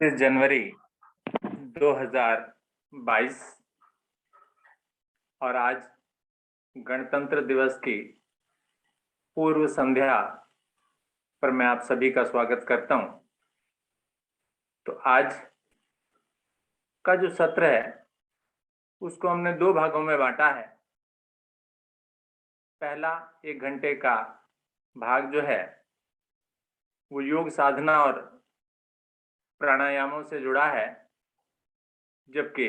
जनवरी 2022 और आज गणतंत्र दिवस की पूर्व संध्या पर मैं आप सभी का स्वागत करता हूं। तो आज का जो सत्र है उसको हमने दो भागों में बांटा है। पहला 1 घंटे का भाग जो है वो योग साधना और प्राणायामों से जुड़ा है, जबकि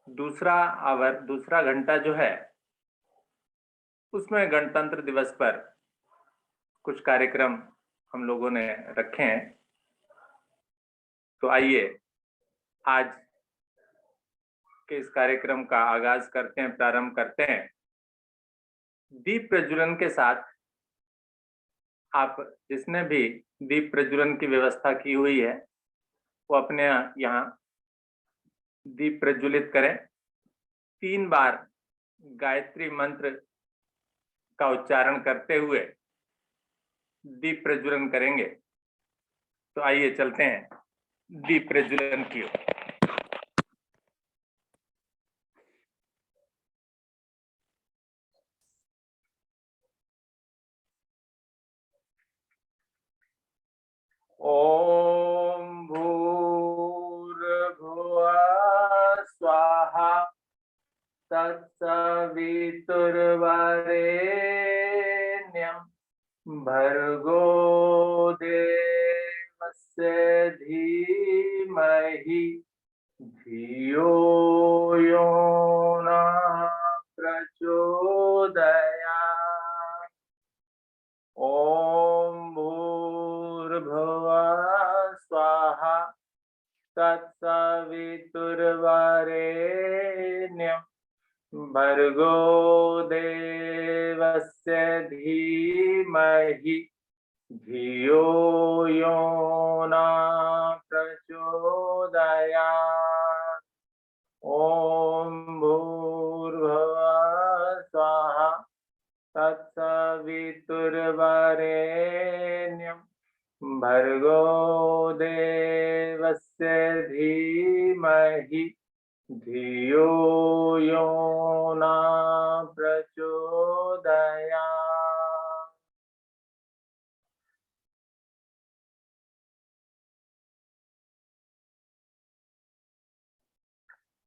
दूसरा घंटा जो है उसमें गणतंत्र दिवस पर कुछ कार्यक्रम हम लोगों ने रखे हैं। तो आइए आज के इस कार्यक्रम का आगाज करते हैं, प्रारंभ करते हैं। दीप प्रज्वलन के साथ आप जिसने भी दीप प्रज्वलन की व्यवस्था की हुई है वो अपने यहाँ दीप प्रज्वलित करें। 3 बार गायत्री मंत्र का उच्चारण करते हुए दीप प्रज्वलन करेंगे। तो आइए चलते हैं दीप प्रज्वलन की ओर। ओम भूर्भुवः स्वाहा तत्सवितुर्वरेण्यं भर्गो देवस्य धीमहि धियो यो नः प्रचोदयात्। ओम भूर्भुवः स्वाहा तत्सवितुर्वरेण्यं भर्गो देवस्य धीमहि धियो यो नः प्रचोदयात्। ओम भूर्भुवः स्वाहा तत्सवितुर्वरेण्यं भर्गो देवस्य धीमहि धियो यो नः प्रचोदयात्।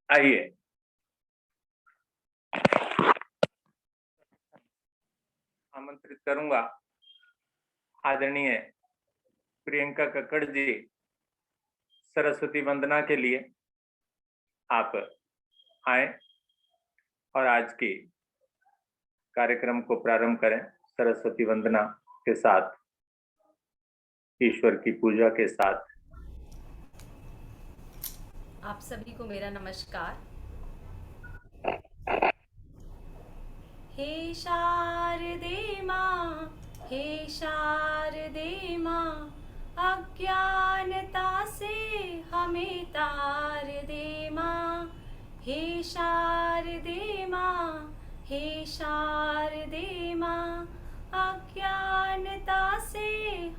आइए आमंत्रित करूंगा आदरणीय प्रियंका कक्कड़ जी सरस्वती वंदना के लिए। आप आए और आज की कार्यक्रम को प्रारंभ करें सरस्वती वंदना के साथ, ईश्वर की पूजा के साथ। आप सभी को मेरा नमस्कार। हे शारदे माँ, हे शारदे माँ, अज्ञानता से हमें तार दे माँ। हे शारदे माँ, हे शारदे माँ, अज्ञानता से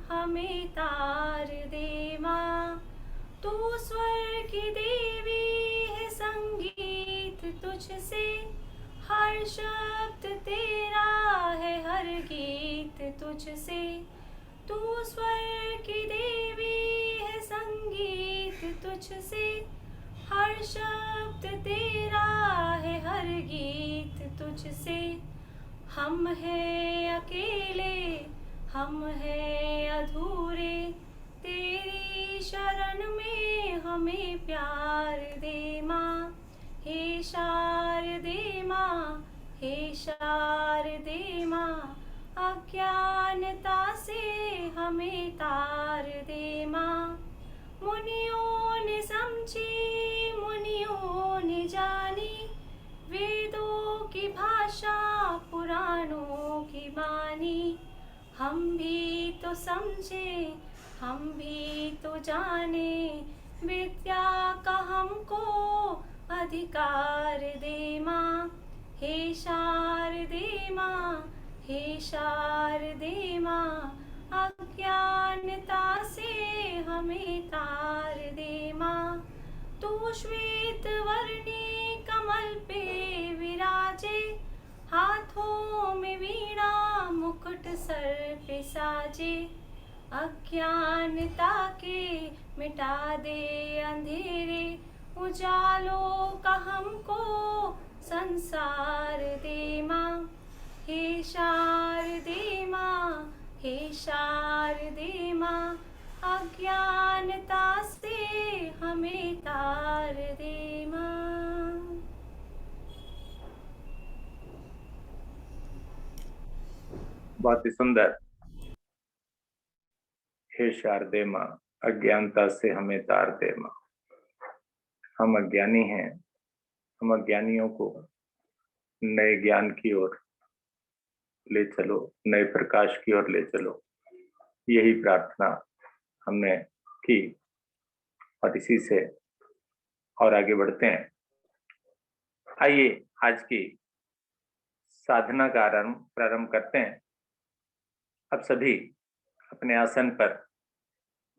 हमें तार दे माँ। तू स्वर की देवी है, संगीत तुझसे, हर शब्द तेरा है, हर गीत तुझसे। तू स्वर की देवी है, संगीत तुझसे, हर शब्द तेरा है, हर गीत तुझसे। हम हैं अकेले, हम हैं अधूरे, तेरी शरण में हमें प्यार दे माँ। हे शारदे माँ, हे शारदे माँ, अज्ञानता से हमें तार दे माँ। मुनियों ने समझी, मुनियों ने जानी, वेदों की भाषा पुराणों की बानी। हम भी तो समझे, हम भी तो जाने, विद्या का हमको अधिकार दे माँ। हे शारदे माँ, हे शारदे माँ, अज्ञानता से हमें तार दे माँ। श्वेत वर्णी कमल पे विराजे, हाथों में वीणा मुकुट सर पे साजे। अज्ञानता के मिटा दे अंधेरे, उजालों का हमको संसार दे माँ। हे शारदे माँ, हे शारदे माँ, अज्ञानता से हमें तार दे माँ। बहुत ही सुंदर। हे शारदे माँ, अज्ञानता से हमें तार दे माँ। हम अज्ञानी हैं, हम अज्ञानियों को नए ज्ञान की ओर ले चलो, नए प्रकाश की ओर ले चलो, यही प्रार्थना हमने की और इसी से और आगे बढ़ते हैं। आइए आज की साधना का प्रारंभ करते हैं। अब सभी अपने आसन पर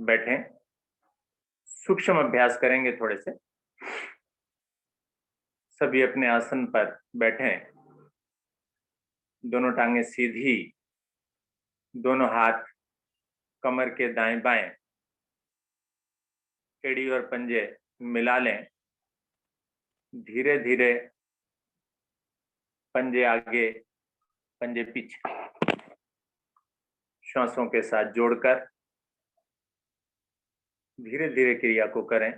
बैठें, सूक्ष्म अभ्यास करेंगे थोड़े से। सभी अपने आसन पर बैठें, दोनों टांगें सीधी, दोनों हाथ कमर के दाएं बाएं, एड़ी और पंजे मिला लें। धीरे धीरे पंजे आगे, पंजे पीछे, श्वासों के साथ जोड़कर धीरे धीरे क्रिया को करें।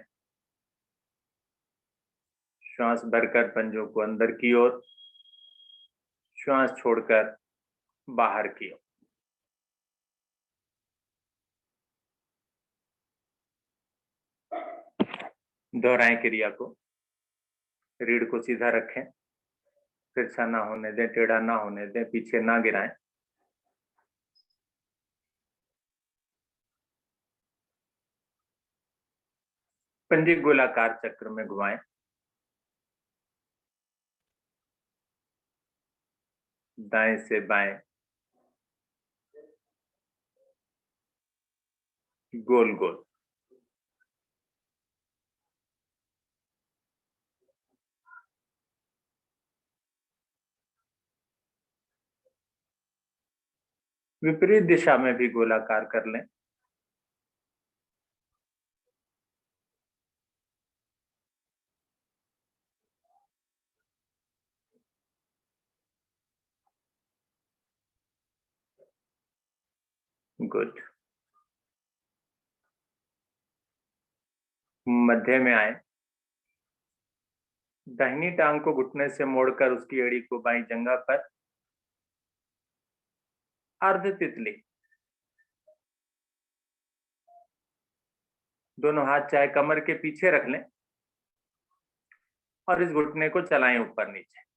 श्वास भरकर पंजों को अंदर की ओर, श्वास छोड़कर बाहर की ओर। दोहराएं क्रिया को। रीढ़ को सीधा रखें, तिरछा ना होने दें, टेढ़ा ना होने दें, पीछे ना गिराएं। पंजे गोलाकार चक्र में घुमाएं। दाएं से बाएं गोल गोल। विपरीत दिशा में भी गोलाकार कर लें। गुड। मध्य में आए, दाहिनी टांग को घुटने से मोड़कर उसकी एड़ी को बाईं जंघा पर, अर्ध तितली। दोनों हाथ चाहे कमर के पीछे रख लें और इस घुटने को चलाएं ऊपर नीचे।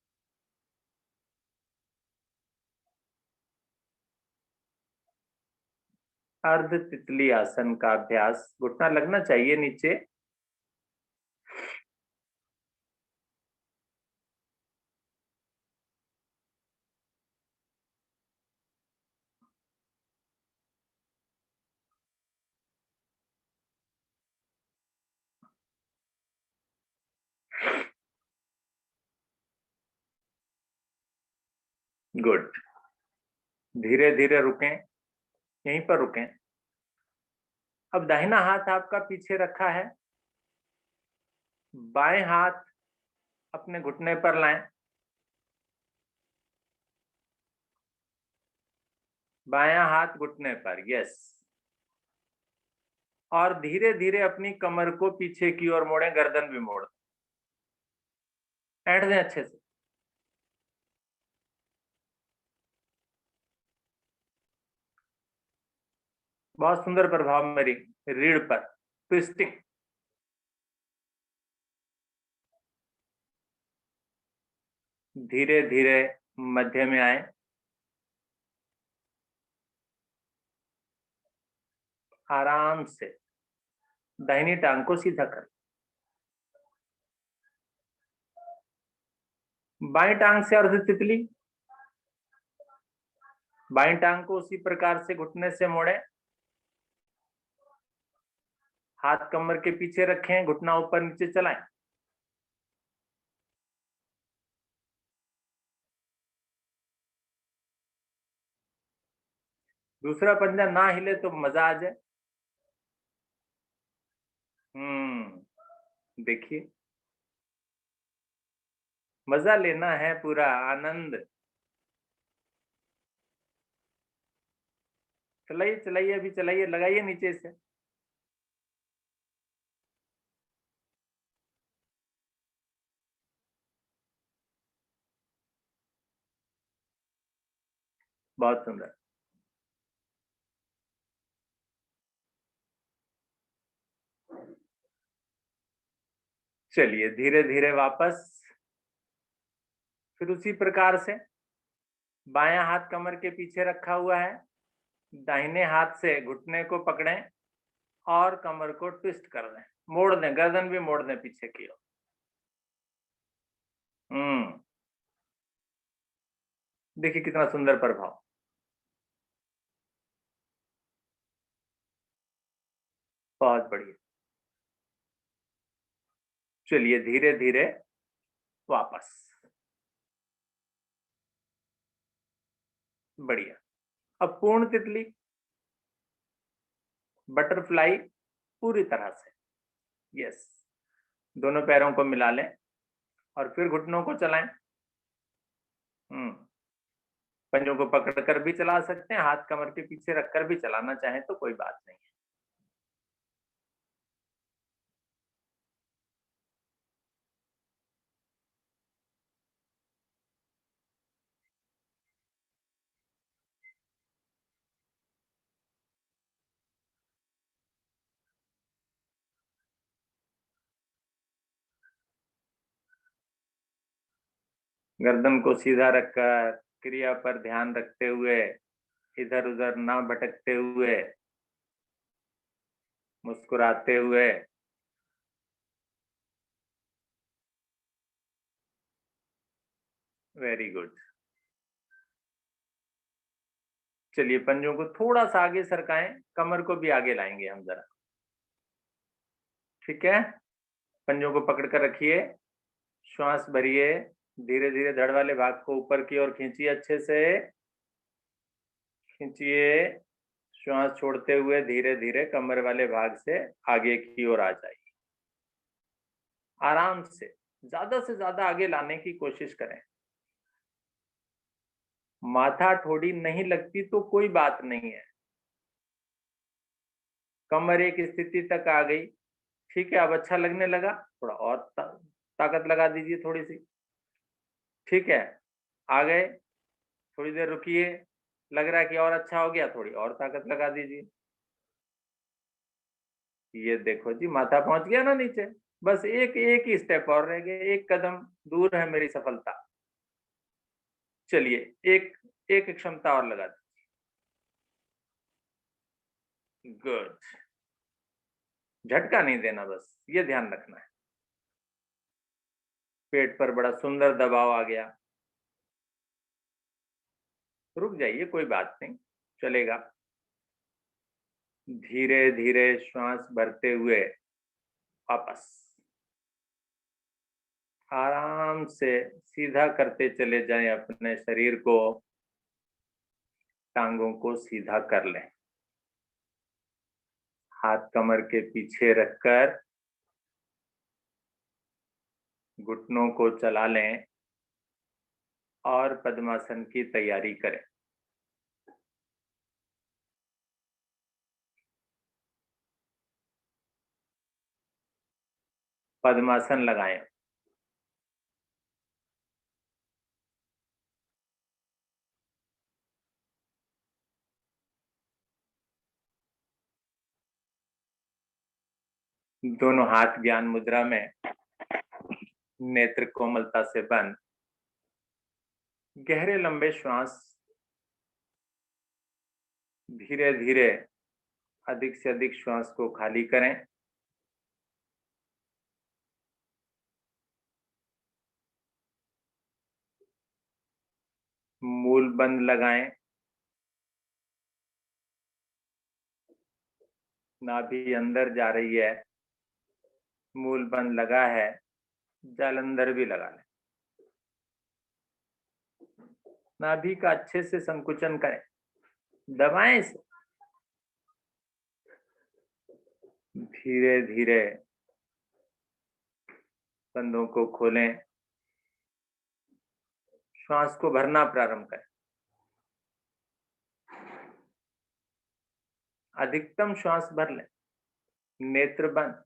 अर्ध तितली आसन का अभ्यास। घुटना लगना चाहिए नीचे। गुड। धीरे धीरे रुकें, यहीं पर रुकें। अब दाहिना हाथ आपका पीछे रखा है, बाएं हाथ अपने घुटने पर लाएं। बायां हाथ घुटने पर, यस। और धीरे धीरे अपनी कमर को पीछे की ओर मोड़ें, गर्दन भी मोड़ ऐंठ दें अच्छे से। बहुत सुंदर प्रभाव मेरी रीढ़ पर, ट्विस्टिंग। धीरे धीरे मध्य में आए, आराम से दाहिनी टांग को सीधा कर। बाईं टांग से अर्ध तितली, बाईं टांग को उसी प्रकार से घुटने से मोड़ें। हाथ कमर के पीछे रखें, घुटना ऊपर नीचे चलाएं। दूसरा पंजा ना हिले तो मजा आ जाए। देखिए, मजा लेना है पूरा आनंद। चलाइए चलाइए, अभी चलाइए, लगाइए नीचे से। बहुत सुंदर। चलिए धीरे धीरे वापस। फिर उसी प्रकार से बायां हाथ कमर के पीछे रखा हुआ है, दाहिने हाथ से घुटने को पकड़ें और कमर को ट्विस्ट कर दें, मोड़ दें, गर्दन भी मोड़ दें पीछे की ओर। देखिए कितना सुंदर प्रभाव। बहुत बढ़िया। चलिए धीरे धीरे वापस। बढ़िया। अब पूर्ण तितली, बटरफ्लाई पूरी तरह से। यस। दोनों पैरों को मिला लें और फिर घुटनों को चलाएं। पंजों को पकड़कर भी चला सकते हैं, हाथ कमर के पीछे रखकर भी चलाना चाहें तो कोई बात नहीं है। गर्दन को सीधा रखकर क्रिया पर ध्यान रखते हुए, इधर उधर ना भटकते हुए, मुस्कुराते हुए। Very good. चलिए पंजों को थोड़ा सा आगे सरकाएं, कमर को भी आगे लाएंगे हम जरा। ठीक है, पंजों को पकड़ कर रखिए, श्वास भरिए, धीरे धीरे धड़ वाले भाग को ऊपर की ओर खींचिए, अच्छे से खींचिए। श्वास छोड़ते हुए धीरे धीरे कमर वाले भाग से आगे की ओर आ जाइए। आराम से ज्यादा आगे लाने की कोशिश करें। माथा ठोड़ी नहीं लगती तो कोई बात नहीं है, कमर एक स्थिति तक आ गई, ठीक है। अब अच्छा लगने लगा, थोड़ा और ताकत लगा दीजिए थोड़ी सी। ठीक है, आ गए, थोड़ी देर रुकिए, लग रहा है कि और अच्छा हो गया, थोड़ी और ताकत लगा दीजिए। ये देखो जी, माथा पहुंच गया ना नीचे। बस एक एक ही स्टेप और रह गया, एक कदम दूर है मेरी सफलता। चलिए एक एक क्षमता और लगा दी। गुड। झटका नहीं देना, बस ये ध्यान रखना है। पेट पर बड़ा सुंदर दबाव आ गया, रुक जाइए, कोई बात नहीं, चलेगा। धीरे धीरे श्वास भरते हुए वापस। आराम से सीधा करते चले जाएं अपने शरीर को, टांगों को सीधा कर लें, हाथ कमर के पीछे रखकर घुटनों को चला लें और पद्मासन की तैयारी करें। पद्मासन लगाएं। दोनों हाथ ज्ञान मुद्रा में, नेत्र कोमलता से बंद, गहरे लंबे श्वास धीरे धीरे अधिक से अधिक श्वास को खाली करें। मूल बंद लगाएं, नाभि अंदर जा रही है, मूल बंद लगा है, जल अंदर भी लगा लें। नाभि का अच्छे से संकुचन करें, दबाएं इसे। धीरे धीरे कंधों को खोलें, श्वास को भरना प्रारंभ करें। अधिकतम श्वास भर लें, नेत्र बंद,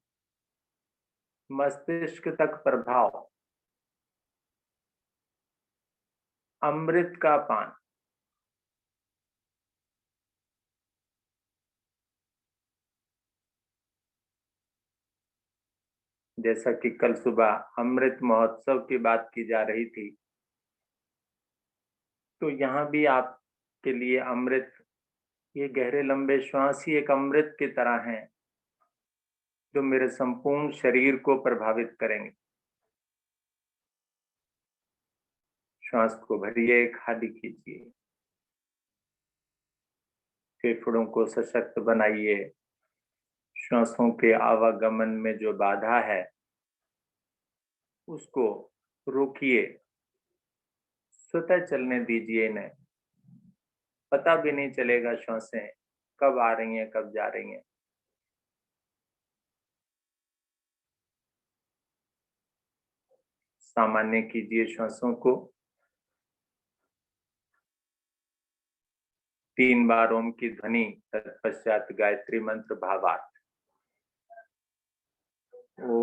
मस्तिष्क तक प्रभाव, अमृत का पान। जैसा कि कल सुबह अमृत महोत्सव की बात की जा रही थी, तो यहाँ भी आपके लिए अमृत, ये गहरे लंबे श्वास ही एक अमृत की तरह हैं, जो मेरे संपूर्ण शरीर को प्रभावित करेंगे। श्वास को भरिए, खाली कीजिए, फेफड़ों को सशक्त बनाइए। श्वासों के आवागमन में जो बाधा है उसको रोकिए, स्वतः चलने दीजिए इन्हें। पता भी नहीं चलेगा श्वासें कब आ रही हैं, कब जा रही हैं। सामान्य कीजिए श्वासों को। 3 बार ओम की ध्वनि, तत्पश्चात गायत्री मंत्र भावार्थ। ओ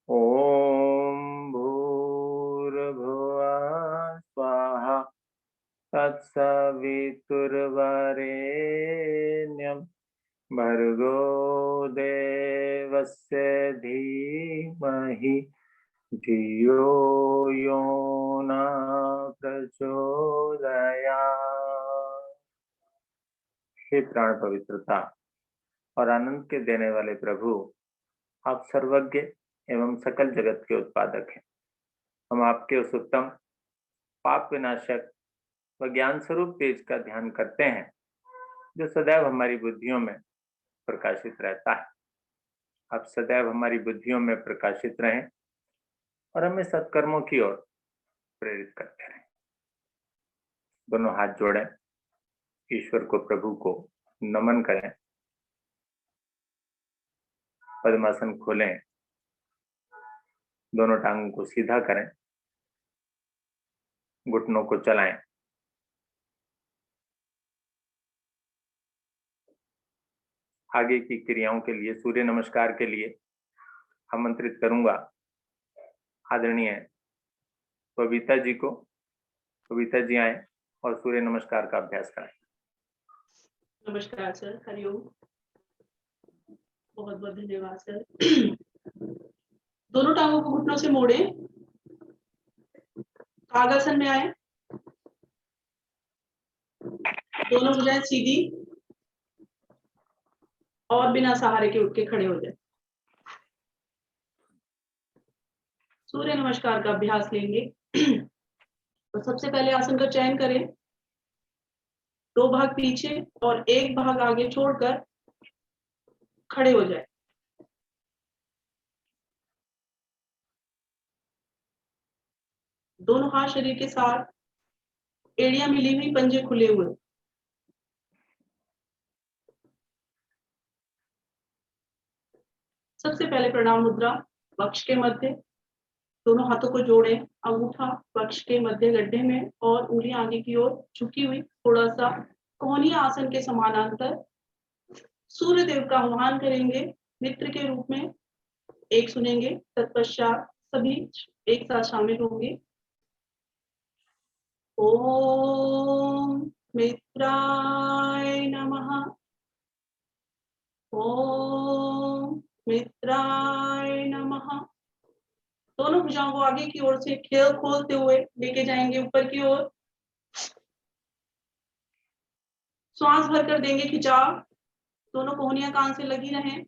ओम भूर्भुवः स्वाहा तत्सवितुर्वरेण्यं भर्गो देवस्य धीमहि धियो यो न प्रचोदयात्। हे प्राण पवित्रता और आनंद के देने वाले प्रभु, आप सर्वज्ञ एवं सकल जगत के उत्पादक हैं। हम आपके उस उत्तम, पाप विनाशक व ज्ञान स्वरूप तेज का ध्यान करते हैं, जो सदैव हमारी बुद्धियों में प्रकाशित रहता है। आप सदैव हमारी बुद्धियों में प्रकाशित रहें और हमें सत्कर्मों की ओर प्रेरित करते रहें। दोनों हाथ जोड़ें, ईश्वर को, प्रभु को नमन करें। पद्मासन खोलें, दोनों टांगों को सीधा करें, घुटनों को चलाएं। आगे की क्रियाओं के लिए, सूर्य नमस्कार के लिए आमंत्रित करूंगा आदरणीय बबीता जी को। बबीता जी आए और सूर्य नमस्कार का अभ्यास कराएं। नमस्कार सर, हरिओम। बहुत बहुत धन्यवाद सर। दोनों टांगों को घुटनों से मोड़े, कागासन में आए, दोनों भुजाएं सीधी और बिना सहारे के उठ के खड़े हो जाए। सूर्य नमस्कार का अभ्यास लेंगे। तो सबसे पहले आसन का चयन करें। 2 भाग पीछे और 1 भाग आगे छोड़कर खड़े हो जाए। दोनों हाथ शरीर के साथ, एड़ियां मिली हुई, पंजे खुले हुए। सबसे पहले प्रणाम मुद्रा, वक्ष के मध्य, दोनों हाथों को जोड़ें। अंगूठा वक्ष के मध्य गड्ढे में और उंगलियां आगे की ओर झुकी हुई, थोड़ा सा कोहनी आसन के समानांतर। सूर्य देव का आह्वान करेंगे मित्र के रूप में, एक सुनेंगे, तत्पश्चात सभी एक साथ शामिल होंगे। ओम मित्राय नमः। ओम मित्राय नमः। दोनों भुजाओं को आगे की ओर से खेल खोलते हुए लेके जाएंगे ऊपर की ओर। श्वास भरकर देंगे खिंचाव, दोनों कोहनियां कान से लगी रहें।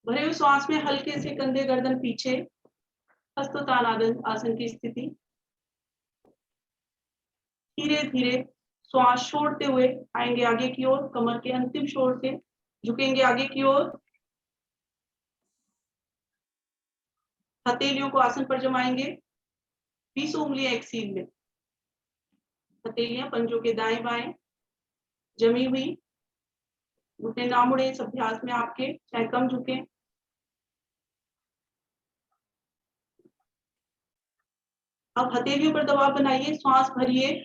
भरे हुए श्वास में हल्के से कंधे गर्दन पीछे, हस्तोत्तान आसन की स्थिति। धीरे धीरे श्वास छोड़ते हुए आएंगे आगे की ओर, कमर के अंतिम छोर से झुकेंगे आगे की ओर। हथेलियों को आसन पर जमाएंगे, 20 उंगलियां एक सीध में। हथेलियां पंजों के दाएं बाएं जमी हुई, घुटने ना मुड़े इस अभ्यास में आपके, चाहे कम झुके। अब हथेलियों पर दबाव बनाइए, श्वास भरिए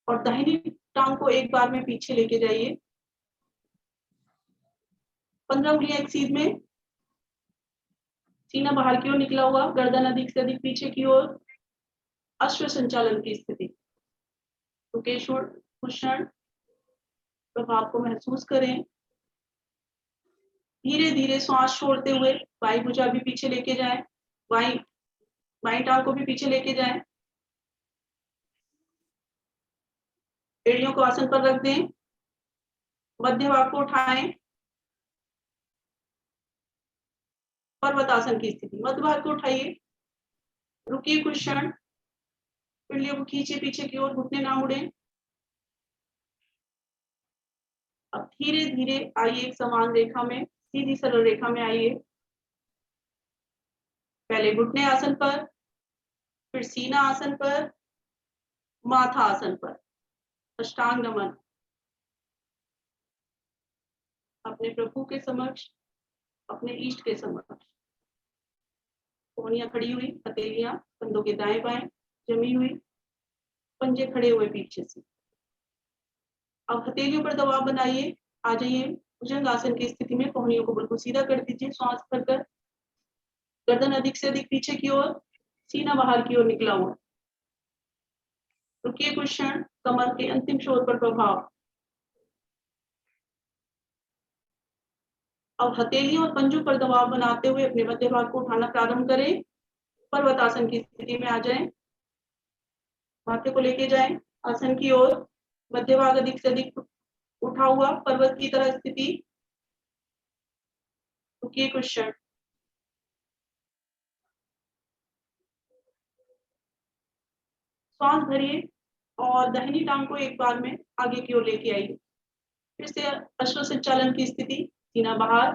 और दाहिनी टांग को एक बार में पीछे लेके जाइए। 15 उंगलियां एक सीध में, सीना बाहर की ओर निकला हुआ, गर्दन अधिक से अधिक पीछे की ओर। अश्व संचालन की स्थिति। रुकेश्वर कुशल प्रभाव को महसूस करें। धीरे धीरे श्वास छोड़ते हुए बाई भुजा भी पीछे लेके जाएं, बाई टांग को भी पीछे लेके जाएं। एड़ियों को आसन पर रख दें, मध्य भाग को उठाएं। पर्वतासन की स्थिति। मध्य भाग को उठाइए, रुकिए कुछ क्षण, पिंडलियों को खींचे पीछे की ओर, घुटने ना मुड़े। अब धीरे धीरे आइए एक समान रेखा में, सीधी सरल रेखा में आइए। पहले घुटने आसन पर, फिर सीना आसन पर, माथा आसन पर, अष्टांग नमन। अपने प्रभु के समक्ष, अपने इष्ट के समक्ष। कोहनियां खड़ी हुई, हथेलियां कंधों के दाएं बाएं जमी हुई, पंजे खड़े हुए पीछे से। अब हथेलियों पर दबाव बनाइए, आ जाइए भुजंग आसन की स्थिति में। कोहनियों को बिल्कुल सीधा कर दीजिए, श्वास भरकर। गर्दन अधिक से अधिक पीछे की ओर, सीना बाहर की ओर निकला हुआ। रुकिए कुछ क्षण, कमर के अंतिम छोर पर प्रभाव। अब हथेलियों और पंजों पर दबाव बनाते हुए अपने मध्य भाग को उठाना प्रारंभ करें। पर्वतासन की स्थिति में आ जाएं, माथे को लेके जाएं आसन की ओर। मध्य भाग अधिक से अधिक उठा हुआ, पर्वत की तरह स्थिति। रुकिए कुछ क्षण। श्वास भरिए और दाहिनी टांग को एक बार में आगे की ओर लेके आइए। फिर से अश्व संचालन की स्थिति, सीना बाहर,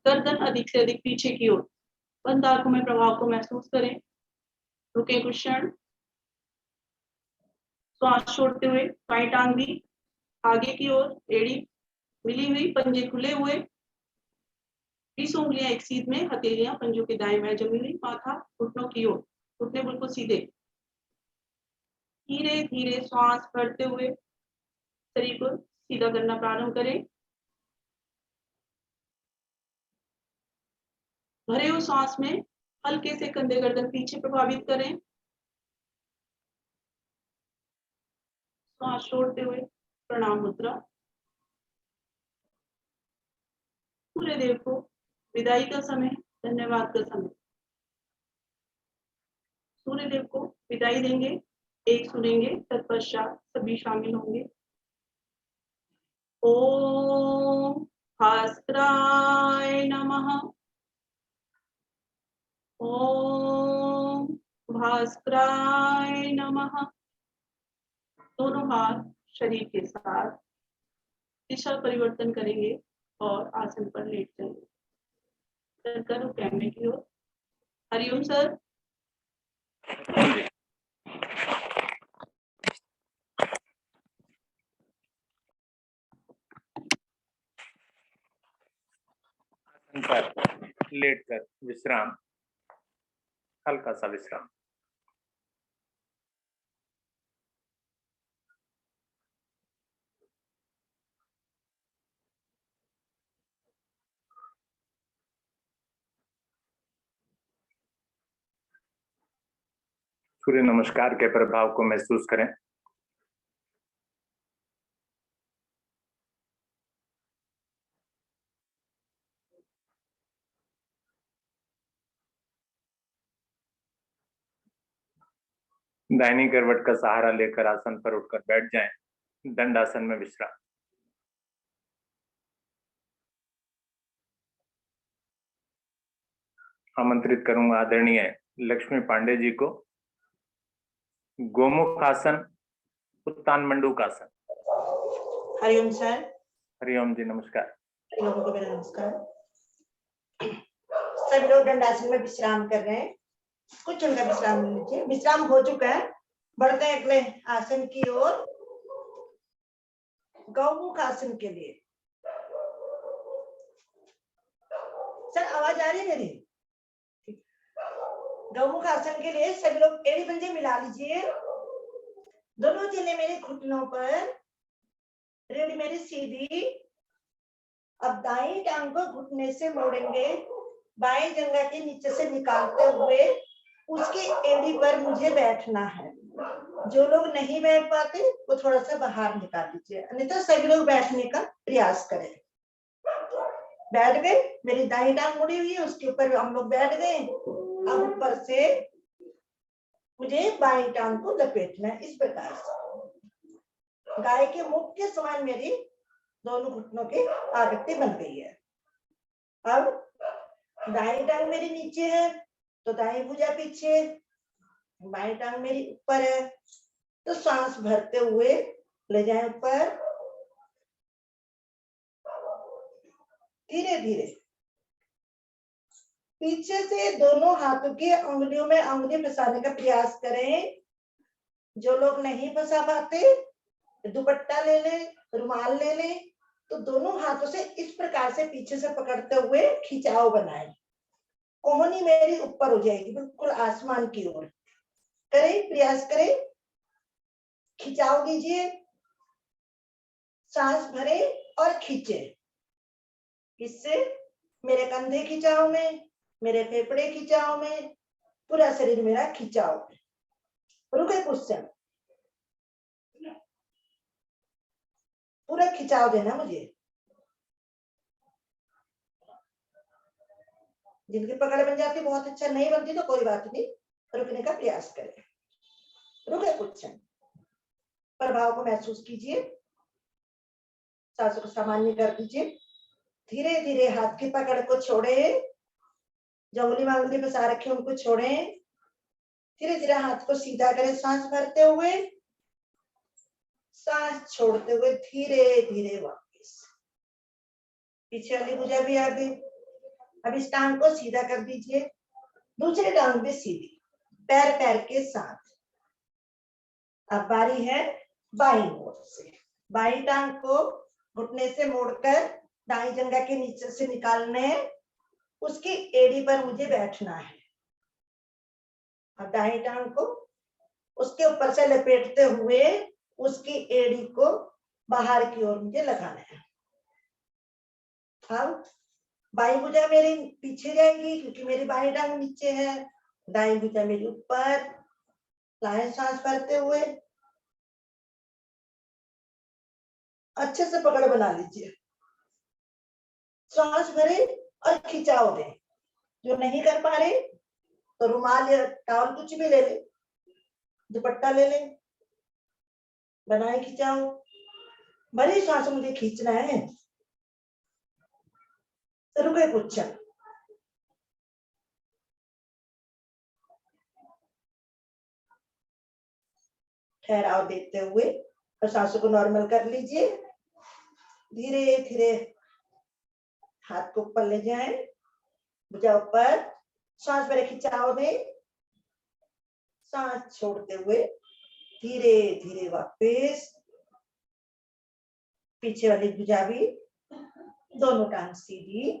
गर्दन अधिक से अधिक पीछे की ओर। बंद आंखों में प्रभाव को महसूस करें। रुके कुछ क्षण। श्वास छोड़ते हुए बाई टांग भी आगे की ओर, एड़ी मिली हुई, पंजे खुले हुए, 20 उंगलियां एक सीध में, हथेलियां पंजों के दाएं बाएं जमी हुई, माथा घुटनों की ओर, घुटने बिल्कुल सीधे। धीरे धीरे श्वास भरते हुए शरीर को सीधा करना प्रारंभ करें। भरे हुए सांस में हल्के से कंधे गर्दन पीछे प्रभावित करें। सांस छोड़ते हुए प्रणाम मुद्रा। सूर्य देव को विदाई का समय, धन्यवाद का समय। सूर्य देव को विदाई देंगे, एक सुनेंगे, तत्पश्चात सभी शामिल होंगे। ओम भास्कराय नमः। ओम भास्कराय नमः। दोनों हाथ शरीर के साथ दिशा परिवर्तन करेंगे और आसन पर लेट जाएंगे। करो कैमरे की ओर। हरिओम सर। पर लेटकर विश्राम, हल्का सा विश्राम। सूर्य नमस्कार के प्रभाव को महसूस करें। दाहिनी करवट का सहारा लेकर आसन पर उठकर बैठ जाएं। दंडासन में विश्राम। आमंत्रित करूंगा आदरणीय लक्ष्मी पांडे जी को। गोमुख आसन, उत्तान मंडूकासन। हरिओम सर। हरिओम जी, नमस्कार। लोगों को मेरा नमस्कार। सभी लोग दंडासन में विश्राम कर रहे हैं, कुछ उनका विश्राम ले लीजिए। विश्राम हो चुका है, बढ़ते हैं अगले आसन की ओर, गौमुख आसन के लिए। सर आवाज आ रही है मेरी? गौमुख आसन के लिए सभी लोग एड़ी पंजे मिला लीजिए। दोनों चेले मेरे घुटनों पर, रीढ़ मेरी सीधी। अब दाई टांग को घुटने से मोड़ेंगे, बाएं जंघा के नीचे से निकालते हुए उसकी एड़ी पर मुझे बैठना है। जो लोग नहीं बैठ पाते वो थोड़ा सा बाहर निकाल लीजिए, अन्यथा सभी लोग बैठने का प्रयास करें। बैठ गए, मेरी दाई टांग मुड़ी हुई है, उसके ऊपर हम लोग बैठ गए। अब ऊपर से मुझे बाई टांग को लपेटना है इस प्रकार से। गाय के मुख के समान मेरी दोनों घुटनों की आकृति बन गई है। अब दाई टांग मेरी नीचे है तो दाई भुजा पीछे, बाई टांग मेरी ऊपर है तो सांस भरते हुए ले जाए ऊपर। धीरे धीरे पीछे से दोनों हाथों की उंगलियों में उंगली फंसाने का प्रयास करें। जो लोग नहीं फंसा पाते दुपट्टा ले लें, रुमाल ले लें, तो दोनों हाथों से इस प्रकार से पीछे से पकड़ते हुए खिंचाव बनाएं। कोहनी मेरी ऊपर हो जाएगी, बिल्कुल आसमान की ओर। करें, प्रयास करें, खिंचाव दीजिए, सांस भरे और खींचे। इससे मेरे कंधे खिंचाव में, मेरे फेफड़े खिंचाव में, पूरा शरीर मेरा खिंचाव में। रुके कुछ समय, पूरा खिंचाव देना मुझे। जिनकी पकड़ बन जाती बहुत अच्छा, नहीं बनती तो कोई बात नहीं, रुकने का प्रयास करें। रुके कुछ समय, प्रभाव को महसूस कीजिए, सांसों को सामान्य कर दीजिए। धीरे धीरे हाथ की पकड़ को छोड़े, जो उंगली में उंगली फंसा रखे उनको छोड़े। धीरे धीरे हाथ को सीधा करें, सांस भरते हुए, सांस छोड़ते हुए धीरे धीरे वापस। पीछे वाली भुजा भी आ गई। अब इस टांग को सीधा कर दीजिए, दूसरी टांग भी सीधी, पैर पैर के साथ। अब बारी है बाईं ओर से। बाईं टांग को घुटने से मोड़कर दाई जंघा के नीचे से निकालने, उसकी एड़ी पर मुझे बैठना है। अब दाई टांग को उसके ऊपर से लपेटते हुए उसकी एड़ी को बाहर की ओर मुझे लगाना है। अब बाई भुजा मेरी पीछे जाएगी क्योंकि मेरी बाई टांग नीचे है, दाई भुजा मेरी ऊपर। लाएं सांस भरते हुए, अच्छे से पकड़ बना लीजिए। सांस भरे और खिंचाव दें। जो नहीं कर पा रहे तो रुमाल या टॉवल कुछ भी ले ले, दुपट्टा ले ले, बनाए खिंचाव। बड़ी सांस मुझे खींचना है। रुके कुछ क्षण, ठहराव देते हुए और सांसों को नॉर्मल कर लीजिए। धीरे धीरे हाथ को ऊपर ले जाएं, भुजा ऊपर, सांस भरे खिंचाव दें, सांस छोड़ते हुए धीरे धीरे वापस। पीछे वाली भुजा भी, दोनों टांग सीधी,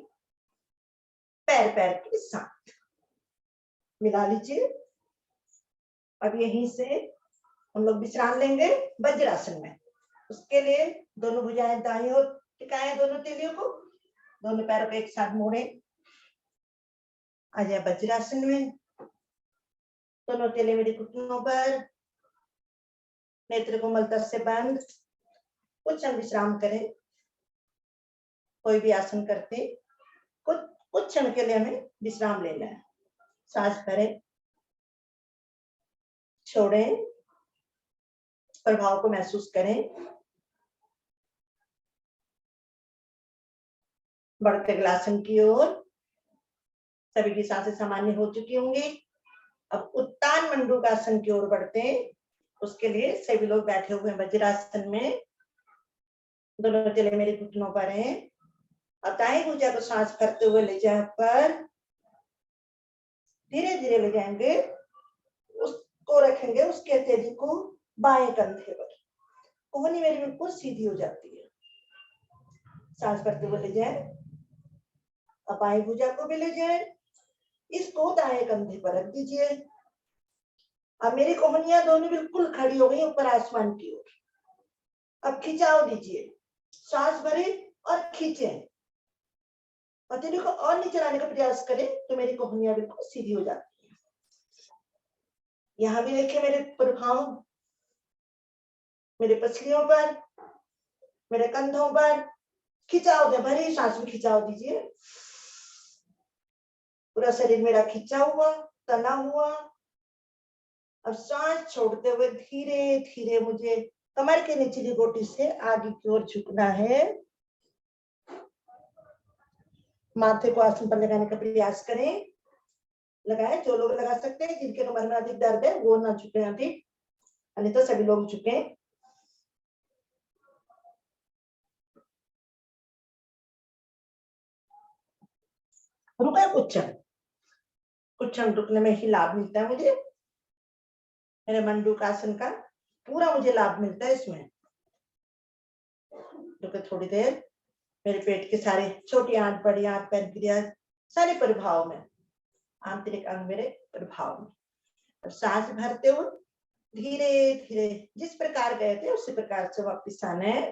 पैर पैर के साथ मिला लीजिए। अब यहीं से हम लोग विश्राम लेंगे वज्रासन में। उसके लिए दोनों भुजाएं दाईं ओर टिकाएं, दोनों तीलियों को, दोनों पैरों को एक साथ मोड़े, आ जाए वज्रासन में। दोनों तेले मेरे घुटनों पर, नेत्र कोमलता से बंद। कुछ क्षण विश्राम करें। कोई भी आसन करते कुछ क्षण के लिए हमें विश्राम लेना है। सांस भरें, छोड़ें, प्रभाव को महसूस करें। बढ़ते गलासन की ओर, सभी की सांसें सामान्य हो चुकी होंगी। अब उत्तान मंडूकासन की ओर बढ़ते हैं। उसके लिए सभी लोग बैठे हुए हैं वज्रासन में। दोनों चले मेरे घुटनों पर हैं। अब दाएं भुजा को सांस भरते हुए ले जाए पर, धीरे धीरे ले जाएंगे, उसको रखेंगे, उसके हथेली को बाएं कंधे पर। कोहनी मेरी बिल्कुल सीधी हो जाती है। सांस भरते हुए ले जाए। अब बाएं भुजा को भी ले जाए, इसको दाएं कंधे पर रख दीजिए। अब मेरी कोहनियां दोनों बिल्कुल खड़ी हो गई ऊपर आसमान की ओर। अब खिंचाव दीजिए, सांस भरे और खींचें। हथेली को और नीचे लाने का प्रयास करें तो मेरी कोहनियां बिल्कुल सीधी हो जाती है। यहाँ भी देखिए मेरे प्रभाव, मेरे पसलियों पर, मेरे कंधों पर खिंचाव दे, भरी सांस में खिंचाव दीजिए। पूरा शरीर मेरा खिंचा हुआ, तना हुआ। अब सांस छोड़ते हुए धीरे धीरे मुझे कमर के निचली गोटी से आगे की ओर झुकना है। माथे को आसन पर लगाने का प्रयास करें। लगाए, जो लोग लगा सकते हैं, जिनके कमर में अधिक दर्द है वो ना झुके अधिक, अन्यथा तो सभी लोग झुके। रुका कुच्छन, कुच्छन रुकने में ही लाभ मिलता है मुझे। मेरे मंडूकासन का पूरा मुझे लाभ मिलता है इसमें। रुके थोड़ी देर। मेरे पेट के सारे छोटी आंत, बड़ी आंत, पैनक्रियाज, सारे प्रभाव में, आंतरिक अंग मेरे प्रभाव में। अब सांस भरते हुए धीरे धीरे जिस प्रकार गए थे उसी प्रकार से वापस आना है।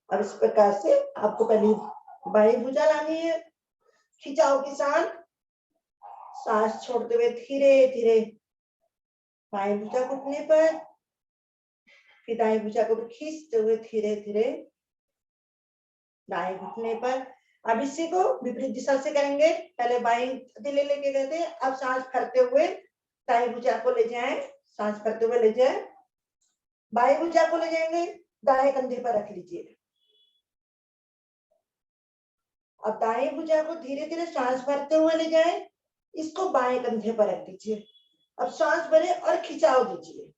अब इस प्रकार से आपको पहले बाएं भुजा लानी है, खिंचाव के साथ। सांस छोड़ते हुए धीरे धीरे बाएं भुजा घुटने पर, फिर दाएं भुजा को भी खींचते हुए धीरे धीरे दाएं घुटने पर। अब इसी को विपरीत दिशा से करेंगे। पहले बाएं हथेली लेके गए थे, अब सांस भरते हुए दाएं भुजा को ले जाएं, सांस भरते हुए ले जाएं, बाएं भुजा को ले जाएंगे, दाएं कंधे पर रख लीजिए। अब दाएं भुजा को धीरे धीरे सांस भरते हुए ले जाएं, इसको बाएं कंधे पर रख दीजिए। अब सांस भरे और खिंचाव दीजिए,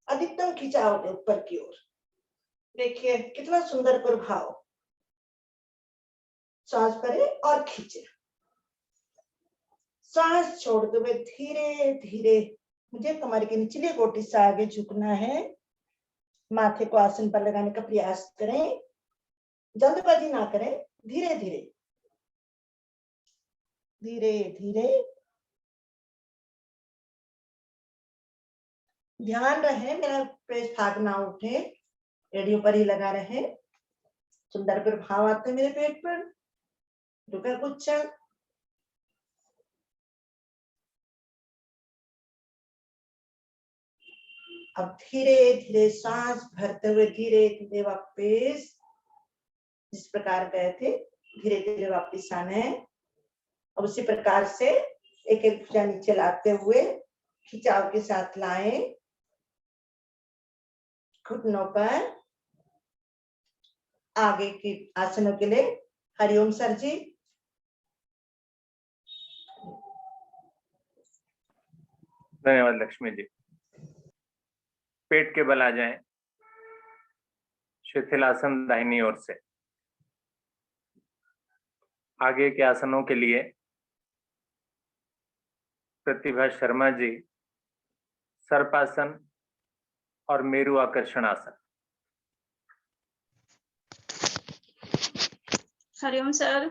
अधिकतम खिंचाव दे ऊपर की ओर। देखिए कितना सुंदर प्रभाव। सांस भरे और खींचे। सांस छोड़ते हुए धीरे धीरे मुझे कमर की निचली गोटी से आगे झुकना है। माथे को आसन पर लगाने का प्रयास करें, जल्दबाजी ना करें, धीरे धीरे धीरे धीरे। ध्यान रहे मेरा पेट भाग ना उठे, रेडियो पर ही लगा रहे। सुंदर प्रभाव आते हैं मेरे पेट पर। रुका कुछ क्षण। अब धीरे धीरे सांस भरते हुए धीरे धीरे वापस जिस प्रकार गए थे धीरे धीरे वापस आना है। अब उसी प्रकार से एक एक भुजा नीचे लाते हुए खिंचाव के साथ लाएं, घुटनों पर। आगे की आसनों के लिए हरिओम सर जी। धन्यवाद लक्ष्मी जी। पेट के बल आ जाएं। शिथिलासन दाहिनी ओर से। आगे के आसनों के लिए प्रतिभा शर्मा जी सर्पासन और मेरु आकर्षण आसन। हरिओम सर।